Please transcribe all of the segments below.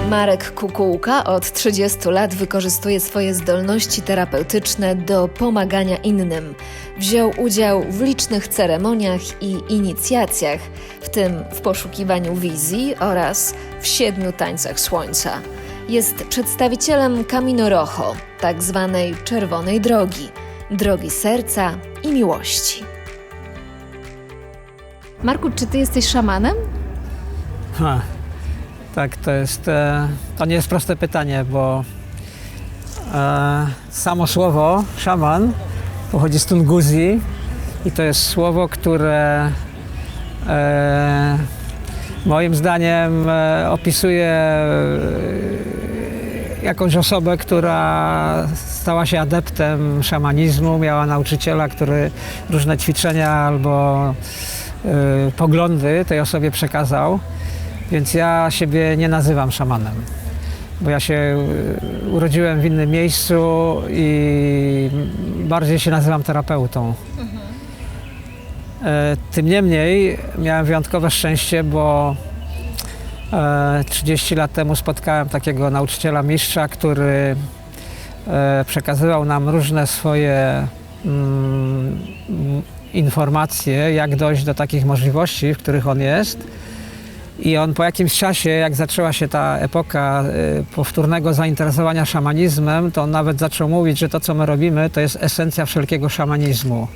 Marek Kukułka od 30 lat wykorzystuje swoje zdolności terapeutyczne do pomagania innym. Wziął udział w licznych ceremoniach i inicjacjach, w tym w poszukiwaniu wizji oraz w 7 tańcach słońca. Jest przedstawicielem Camino Rojo, tak zwanej czerwonej drogi serca i miłości. Marku, czy ty jesteś szamanem? Tak, to nie jest proste pytanie, bo samo słowo szaman pochodzi z Tunguzji i to jest słowo, które moim zdaniem opisuje jakąś osobę, która stała się adeptem szamanizmu, miała nauczyciela, który różne ćwiczenia albo poglądy tej osobie przekazał. Więc ja siebie nie nazywam szamanem, bo ja się urodziłem w innym miejscu i bardziej się nazywam terapeutą. Tym niemniej miałem wyjątkowe szczęście, bo 30 lat temu spotkałem takiego nauczyciela mistrza, który przekazywał nam różne swoje informacje, jak dojść do takich możliwości, w których on jest. I on po jakimś czasie, jak zaczęła się ta epoka powtórnego zainteresowania szamanizmem, to on nawet zaczął mówić, że to, co my robimy, to jest esencja wszelkiego szamanizmu.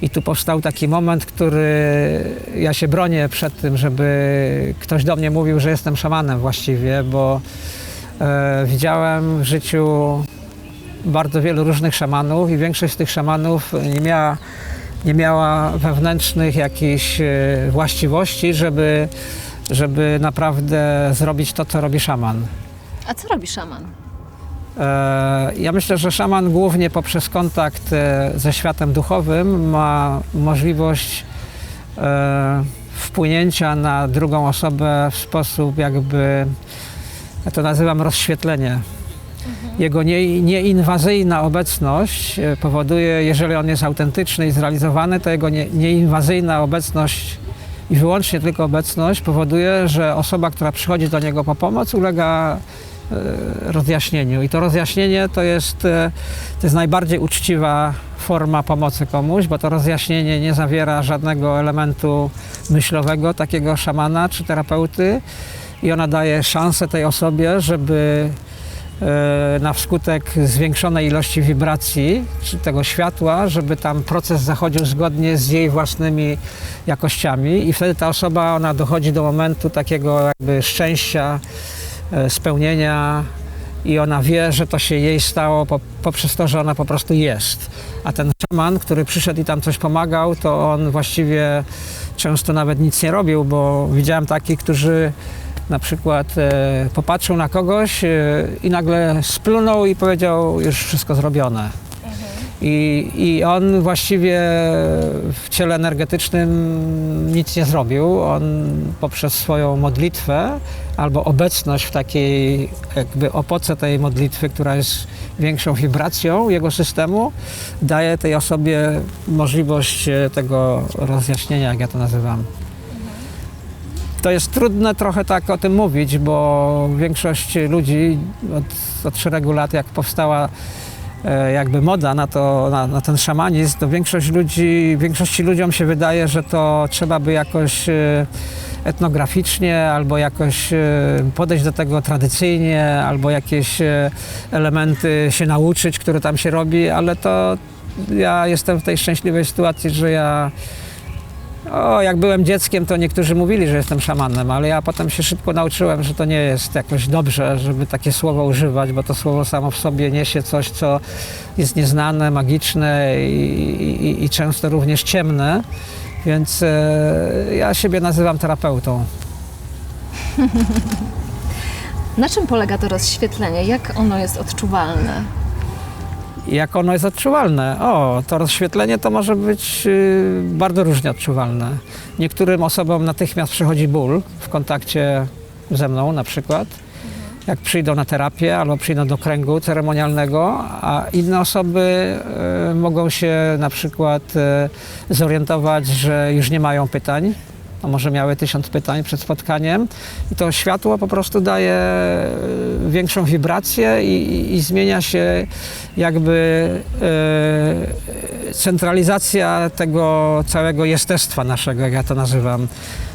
I tu powstał taki moment, który ja się bronię przed tym, żeby ktoś do mnie mówił, że jestem szamanem właściwie, bo widziałem w życiu bardzo wielu różnych szamanów i większość z tych szamanów nie miała wewnętrznych jakichś właściwości, żeby naprawdę zrobić to, co robi szaman. A co robi szaman? Ja myślę, że szaman głównie poprzez kontakt ze światem duchowym ma możliwość wpłynięcia na drugą osobę w sposób jakby, ja to nazywam rozświetlenie. Jego nieinwazyjna obecność powoduje, jeżeli on jest autentyczny i zrealizowany, to jego nieinwazyjna obecność i wyłącznie tylko obecność powoduje, że osoba, która przychodzi do niego po pomoc, ulega rozjaśnieniu. I to rozjaśnienie to jest najbardziej uczciwa forma pomocy komuś, bo to rozjaśnienie nie zawiera żadnego elementu myślowego takiego szamana czy terapeuty i ona daje szansę tej osobie, żeby na wskutek zwiększonej ilości wibracji czy tego światła, żeby tam proces zachodził zgodnie z jej własnymi jakościami i wtedy ta osoba, ona dochodzi do momentu takiego jakby szczęścia, spełnienia i ona wie, że to się jej stało poprzez to, że ona po prostu jest. A ten szaman, który przyszedł i tam coś pomagał, to on właściwie często nawet nic nie robił, bo widziałem takich, którzy na przykład popatrzył na kogoś i nagle splunął i powiedział, już wszystko zrobione. I on właściwie w ciele energetycznym nic nie zrobił. On poprzez swoją modlitwę albo obecność w takiej jakby opoce tej modlitwy, która jest większą wibracją jego systemu, daje tej osobie możliwość tego rozjaśnienia, jak ja to nazywam. To jest trudne trochę tak o tym mówić, bo większość ludzi od szeregu lat, jak powstała jakby moda na ten szamanizm, to większości ludziom się wydaje, że to trzeba by jakoś etnograficznie albo jakoś podejść do tego tradycyjnie, albo jakieś elementy się nauczyć, które tam się robi, ale to ja jestem w tej szczęśliwej sytuacji, że jak byłem dzieckiem, to niektórzy mówili, że jestem szamanem, ale ja potem się szybko nauczyłem, że to nie jest jakoś dobrze, żeby takie słowo używać, bo to słowo samo w sobie niesie coś, co jest nieznane, magiczne i często również ciemne, więc ja siebie nazywam terapeutą. Na czym polega to rozświetlenie? Jak ono jest odczuwalne? Jak ono jest odczuwalne? To rozświetlenie to może być bardzo różnie odczuwalne. Niektórym osobom natychmiast przychodzi ból w kontakcie ze mną na przykład, jak przyjdą na terapię albo przyjdą do kręgu ceremonialnego, a inne osoby mogą się na przykład zorientować, że już nie mają pytań a może miały 1000 pytań przed spotkaniem. I to światło po prostu daje większą wibrację i zmienia się jakby centralizacja tego całego jestestwa naszego, jak ja to nazywam.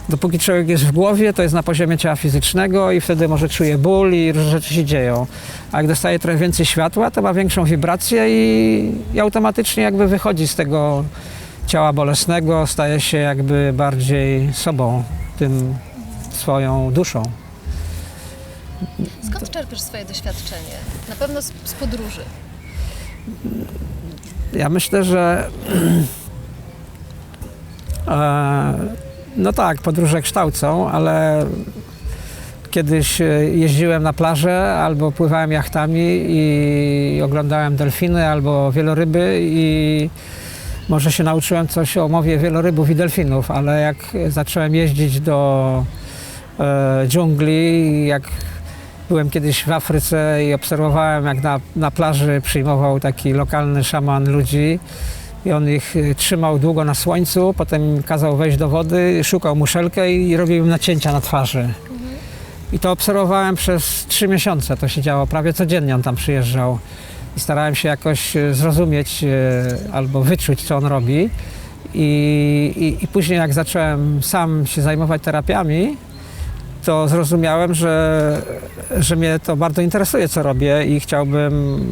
Dopóki człowiek jest w głowie, to jest na poziomie ciała fizycznego i wtedy może czuje ból i różne rzeczy się dzieją. A jak dostaje trochę więcej światła, to ma większą wibrację i automatycznie jakby wychodzi z tego ciała bolesnego, staje się jakby bardziej sobą, tym swoją duszą. Skąd czerpiesz swoje doświadczenie? Na pewno z podróży. Ja myślę, że no tak, podróże kształcą, ale kiedyś jeździłem na plażę albo pływałem jachtami i oglądałem delfiny albo wieloryby i może się nauczyłem coś o mowie wielorybów i delfinów, ale jak zacząłem jeździć do dżungli, jak byłem kiedyś w Afryce i obserwowałem, jak na plaży przyjmował taki lokalny szaman ludzi i on ich trzymał długo na słońcu, potem kazał wejść do wody, szukał muszelkę i robił im nacięcia na twarzy. I to obserwowałem przez 3 miesiące, to się działo prawie codziennie, on tam przyjeżdżał. I starałem się jakoś zrozumieć albo wyczuć, co on robi. I później jak zacząłem sam się zajmować terapiami, to zrozumiałem, że mnie to bardzo interesuje, co robię i chciałbym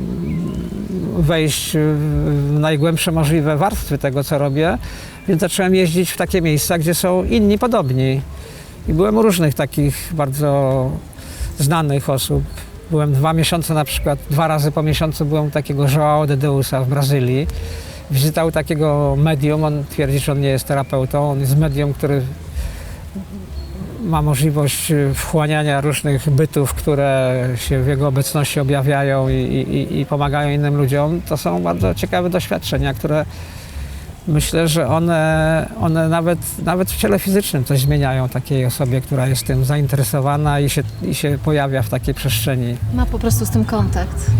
wejść w najgłębsze możliwe warstwy tego, co robię. Więc zacząłem jeździć w takie miejsca, gdzie są inni podobni. I byłem u różnych takich bardzo znanych osób. Byłem 2 miesiące na przykład, 2 razy po miesiącu byłem u takiego João de Deusa w Brazylii. Wizytał takiego medium, on twierdzi, że on nie jest terapeutą, on jest medium, który ma możliwość wchłaniania różnych bytów, które się w jego obecności objawiają i pomagają innym ludziom. To są bardzo ciekawe doświadczenia, które myślę, że one nawet w ciele fizycznym coś zmieniają takiej osobie, która jest tym zainteresowana i się pojawia w takiej przestrzeni. Ma po prostu z tym kontakt.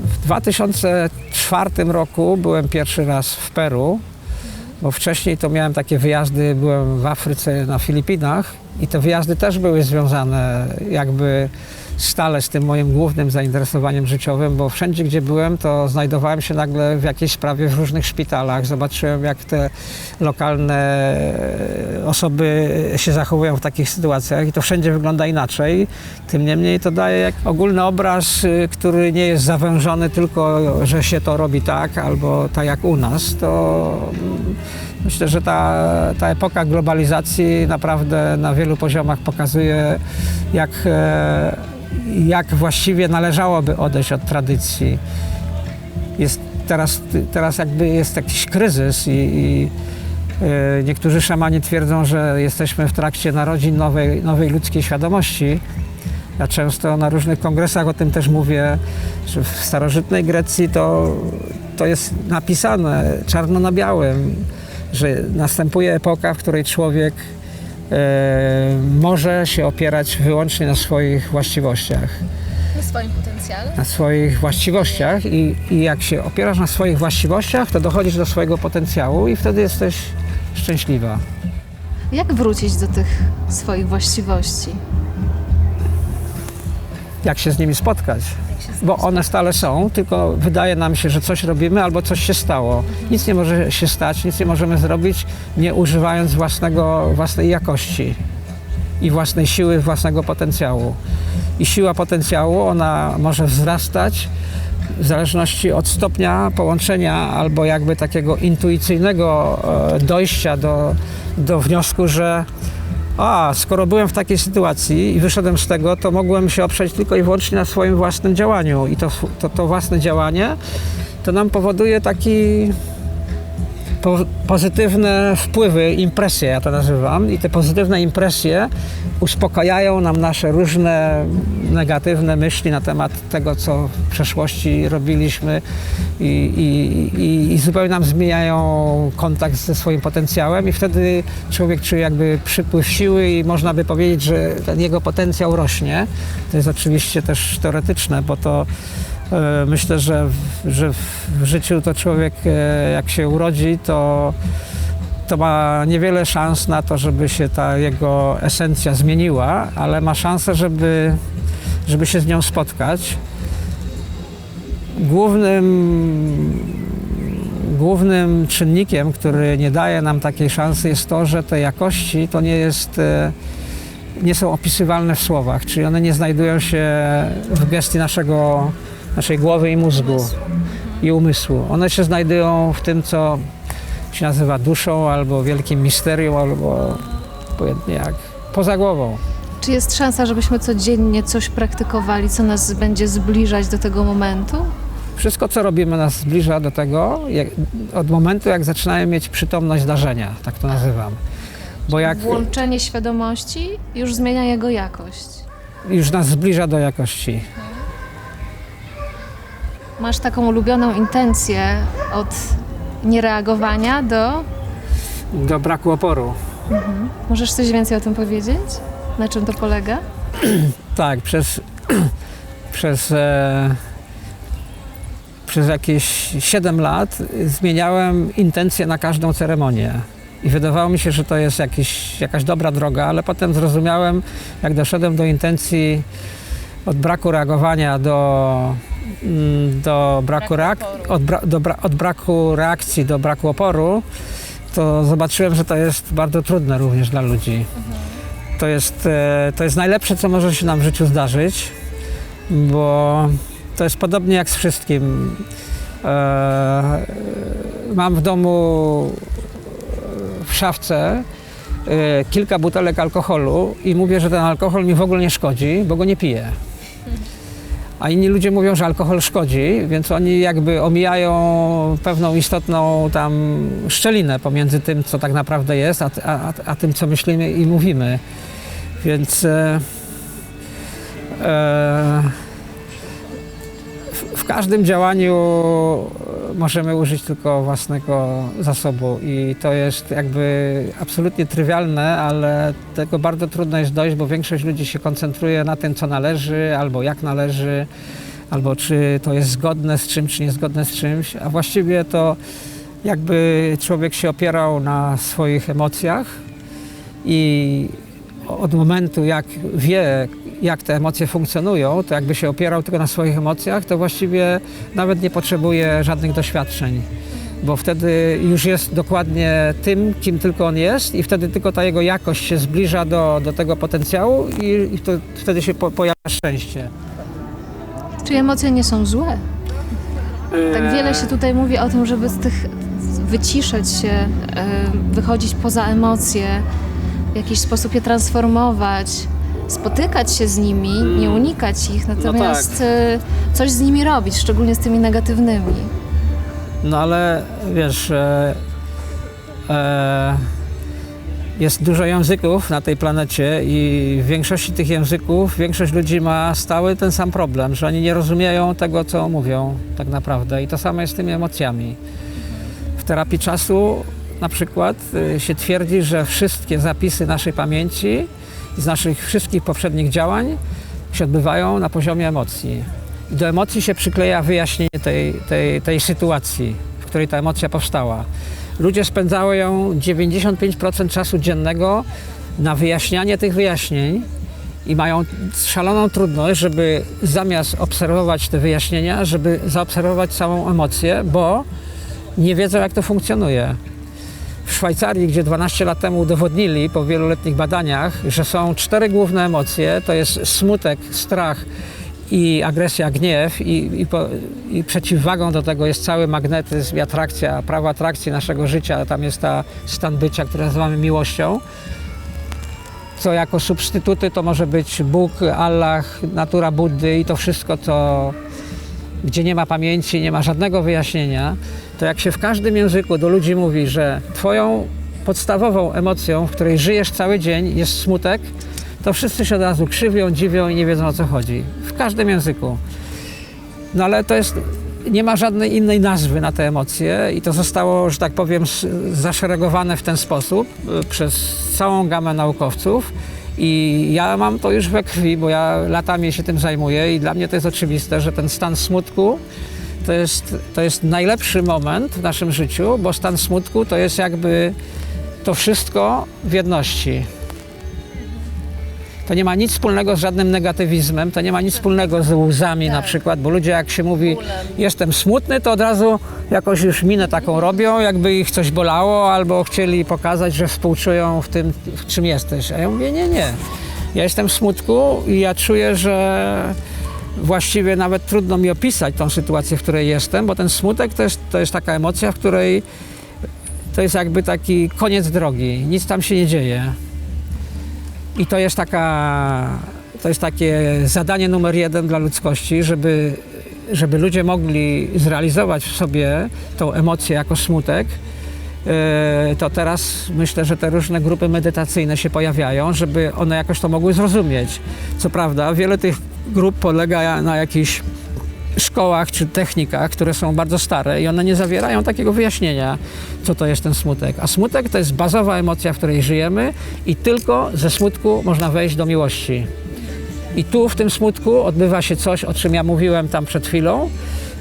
W 2004 roku byłem pierwszy raz w Peru, bo wcześniej to miałem takie wyjazdy, byłem w Afryce, na Filipinach i te wyjazdy też były związane jakby stale z tym moim głównym zainteresowaniem życiowym, bo wszędzie, gdzie byłem, to znajdowałem się nagle w jakiejś sprawie w różnych szpitalach. Zobaczyłem, jak te lokalne osoby się zachowują w takich sytuacjach i to wszędzie wygląda inaczej. Tym niemniej to daje jak ogólny obraz, który nie jest zawężony tylko, że się to robi tak albo tak jak u nas. To myślę, że ta epoka globalizacji naprawdę na wielu poziomach pokazuje, jak właściwie należałoby odejść od tradycji. Teraz jakby jest jakiś kryzys i niektórzy szamani twierdzą, że jesteśmy w trakcie narodzin nowej ludzkiej świadomości. Ja często na różnych kongresach o tym też mówię, że w starożytnej Grecji to jest napisane czarno na białym, że następuje epoka, w której człowiek może się opierać wyłącznie na swoich właściwościach. Na swoim potencjale? Na swoich właściwościach i jak się opierasz na swoich właściwościach, to dochodzisz do swojego potencjału i wtedy jesteś szczęśliwa. Jak wrócić do tych swoich właściwości? Jak się z nimi spotkać? Bo one stale są, tylko wydaje nam się, że coś robimy albo coś się stało. Nic nie może się stać, nic nie możemy zrobić, nie używając własnej jakości i własnej siły, własnego potencjału. I siła potencjału, ona może wzrastać w zależności od stopnia połączenia albo jakby takiego intuicyjnego dojścia do wniosku, że skoro byłem w takiej sytuacji i wyszedłem z tego, to mogłem się oprzeć tylko i wyłącznie na swoim własnym działaniu. I to własne działanie to nam powoduje taki pozytywne wpływy, impresje, ja to nazywam. I te pozytywne impresje uspokajają nam nasze różne negatywne myśli na temat tego, co w przeszłości robiliśmy i zupełnie nam zmieniają kontakt ze swoim potencjałem i wtedy człowiek czuje jakby przypływ siły i można by powiedzieć, że ten jego potencjał rośnie. To jest oczywiście też teoretyczne, bo to myślę, że w życiu to człowiek jak się urodzi, to to ma niewiele szans na to, żeby się ta jego esencja zmieniła, ale ma szansę, żeby się z nią spotkać. Głównym czynnikiem, który nie daje nam takiej szansy, jest to, że te jakości to nie są opisywalne w słowach, czyli one nie znajdują się w gestii naszej głowy i mózgu i umysłu. One się znajdują w tym, co się nazywa duszą, albo wielkim misterium, albo obojętnie jak, poza głową. Czy jest szansa, żebyśmy codziennie coś praktykowali, co nas będzie zbliżać do tego momentu? Wszystko, co robimy, nas zbliża do tego, od momentu, jak zaczynamy mieć przytomność zdarzenia, tak to nazywam. Bo jak Włączenie świadomości już zmienia jego jakość. już nas zbliża do jakości. Masz taką ulubioną intencję od niereagowania Do braku oporu. Możesz coś więcej o tym powiedzieć? Na czym to polega? Tak, przez jakieś 7 lat zmieniałem intencje na każdą ceremonię. I wydawało mi się, że to jest jakaś dobra droga, ale potem zrozumiałem, jak doszedłem do intencji od braku reagowania do braku reakcji do braku oporu, to zobaczyłem, że to jest bardzo trudne również dla ludzi. To jest najlepsze, co może się nam w życiu zdarzyć, bo to jest podobnie jak z wszystkim. Mam w domu w szafce kilka butelek alkoholu i mówię, że ten alkohol mi w ogóle nie szkodzi, bo go nie piję. A inni ludzie mówią, że alkohol szkodzi, więc oni jakby omijają pewną istotną tam szczelinę pomiędzy tym, co tak naprawdę jest, a tym, co myślimy i mówimy. Więc w każdym działaniu możemy użyć tylko własnego zasobu i to jest jakby absolutnie trywialne, ale tego bardzo trudno jest dojść, bo większość ludzi się koncentruje na tym, co należy, albo jak należy, albo czy to jest zgodne z czymś, czy niezgodne z czymś, a właściwie to jakby człowiek się opierał na swoich emocjach i od momentu, jak wie, jak te emocje funkcjonują, to jakby się opierał tylko na swoich emocjach, to właściwie nawet nie potrzebuje żadnych doświadczeń, bo wtedy już jest dokładnie tym, kim tylko on jest i wtedy tylko ta jego jakość się zbliża do tego potencjału i wtedy się pojawia szczęście. Czy emocje nie są złe? Tak wiele się tutaj mówi o tym, żeby z tych wyciszać się, wychodzić poza emocje, w jakiś sposób je transformować, spotykać się z nimi, nie unikać ich, natomiast coś z nimi robić, szczególnie z tymi negatywnymi. No ale wiesz, jest dużo języków na tej planecie i w większości tych języków większość ludzi ma stały ten sam problem, że oni nie rozumieją tego, co mówią tak naprawdę i to samo jest z tymi emocjami. W terapii czasu na przykład się twierdzi, że wszystkie zapisy naszej pamięci z naszych wszystkich poprzednich działań się odbywają na poziomie emocji. I do emocji się przykleja wyjaśnienie tej sytuacji, w której ta emocja powstała. Ludzie spędzają 95% czasu dziennego na wyjaśnianie tych wyjaśnień i mają szaloną trudność, żeby zamiast obserwować te wyjaśnienia, żeby zaobserwować całą emocję, bo nie wiedzą, jak to funkcjonuje. W Szwajcarii, gdzie 12 lat temu udowodnili po wieloletnich badaniach, że są 4 główne emocje, to jest smutek, strach i agresja, gniew i przeciwwagą do tego jest cały magnetyzm i atrakcja, prawo atrakcji naszego życia, tam jest ta stan bycia, który nazywamy miłością, co jako substytuty to może być Bóg, Allah, natura Buddy i to wszystko, gdzie nie ma pamięci, nie ma żadnego wyjaśnienia, to jak się w każdym języku do ludzi mówi, że twoją podstawową emocją, w której żyjesz cały dzień, jest smutek, to wszyscy się od razu krzywią, dziwią i nie wiedzą, o co chodzi. W każdym języku. No ale to jest, nie ma żadnej innej nazwy na te emocje i to zostało, że tak powiem, zaszeregowane w ten sposób przez całą gamę naukowców. I ja mam to już we krwi, bo ja latami się tym zajmuję i dla mnie to jest oczywiste, że ten stan smutku to jest najlepszy moment w naszym życiu, bo stan smutku to jest jakby to wszystko w jedności. To nie ma nic wspólnego z żadnym negatywizmem, to nie ma nic wspólnego z łzami na przykład, bo ludzie jak się mówi jestem smutny, to od razu jakoś już minę taką robią, jakby ich coś bolało albo chcieli pokazać, że współczują w tym, w czym jesteś. A ja mówię nie. Ja jestem w smutku i ja czuję, że właściwie nawet trudno mi opisać tą sytuację, w której jestem, bo ten smutek to jest taka emocja, w której to jest jakby taki koniec drogi, nic tam się nie dzieje. I to jest takie zadanie numer 1 dla ludzkości, żeby ludzie mogli zrealizować w sobie tą emocję jako smutek. To teraz myślę, że te różne grupy medytacyjne się pojawiają, żeby one jakoś to mogły zrozumieć. Co prawda, wiele tych grup polega na jakichś szkołach czy technikach, które są bardzo stare i one nie zawierają takiego wyjaśnienia, co to jest ten smutek. A smutek to jest bazowa emocja, w której żyjemy i tylko ze smutku można wejść do miłości. I tu w tym smutku odbywa się coś, o czym ja mówiłem tam przed chwilą,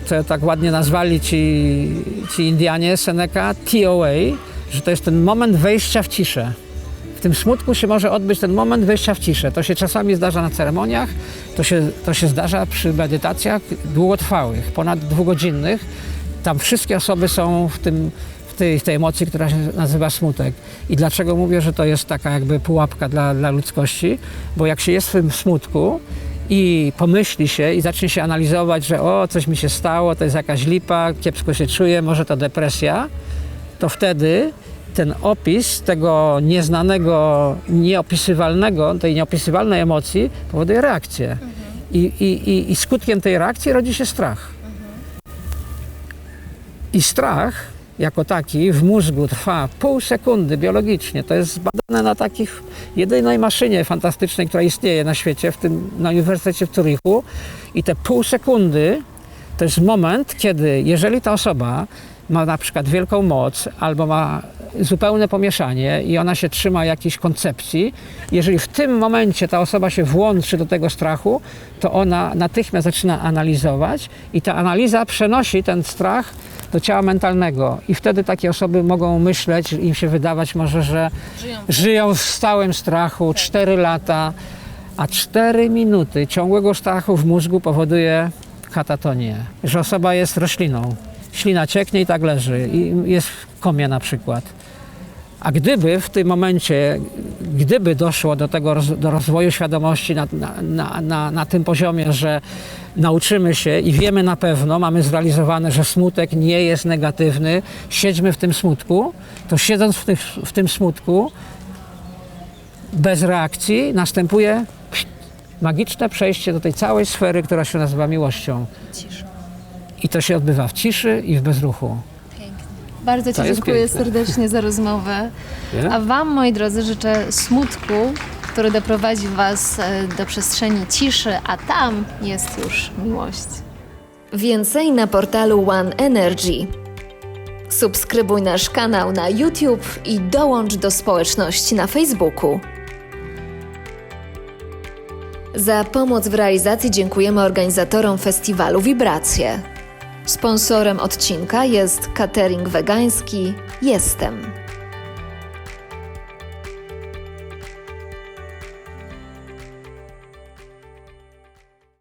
co tak ładnie nazwali ci Indianie, Seneca, TOA, że to jest ten moment wejścia w ciszę. W tym smutku się może odbyć ten moment wejścia w ciszę. To się czasami zdarza na ceremoniach, to się zdarza przy medytacjach długotrwałych, ponad 2-godzinnych. Tam wszystkie osoby są w tej emocji, która się nazywa smutek. I dlaczego mówię, że to jest taka jakby pułapka dla ludzkości? Bo jak się jest w tym smutku i pomyśli się i zacznie się analizować, że coś mi się stało, to jest jakaś lipa, kiepsko się czuję, może to depresja, to wtedy ten opis tego nieznanego, nieopisywalnego, tej nieopisywalnej emocji powoduje reakcję. I skutkiem tej reakcji rodzi się strach. I strach jako taki w mózgu trwa pół sekundy biologicznie. To jest zbadane na takich jedynej maszynie fantastycznej, która istnieje na świecie, na Uniwersytecie w Zurichu. I te pół sekundy to jest moment, kiedy jeżeli ta osoba ma na przykład wielką moc albo ma zupełne pomieszanie i ona się trzyma jakiejś koncepcji, jeżeli w tym momencie ta osoba się włączy do tego strachu, to ona natychmiast zaczyna analizować i ta analiza przenosi ten strach do ciała mentalnego i wtedy takie osoby mogą myśleć, im się wydawać może, że żyją w stałym strachu 4 lata, a 4 minuty ciągłego strachu w mózgu powoduje katatonię, że osoba jest rośliną. Ślina cieknie i tak leży i jest w komie na przykład. A gdyby w tym momencie, doszło do rozwoju świadomości na tym poziomie, że nauczymy się i wiemy na pewno, mamy zrealizowane, że smutek nie jest negatywny, siedźmy w tym smutku, to siedząc w tym smutku bez reakcji następuje magiczne przejście do tej całej sfery, która się nazywa miłością. I to się odbywa w ciszy i w bezruchu. Bardzo Ci dziękuję serdecznie za rozmowę. A Wam, moi drodzy, życzę smutku, który doprowadzi Was do przestrzeni ciszy, a tam jest już miłość. Więcej na portalu One Energy. Subskrybuj nasz kanał na YouTube i dołącz do społeczności na Facebooku. Za pomoc w realizacji dziękujemy organizatorom festiwalu Wibracje. Sponsorem odcinka jest catering wegański Jestem.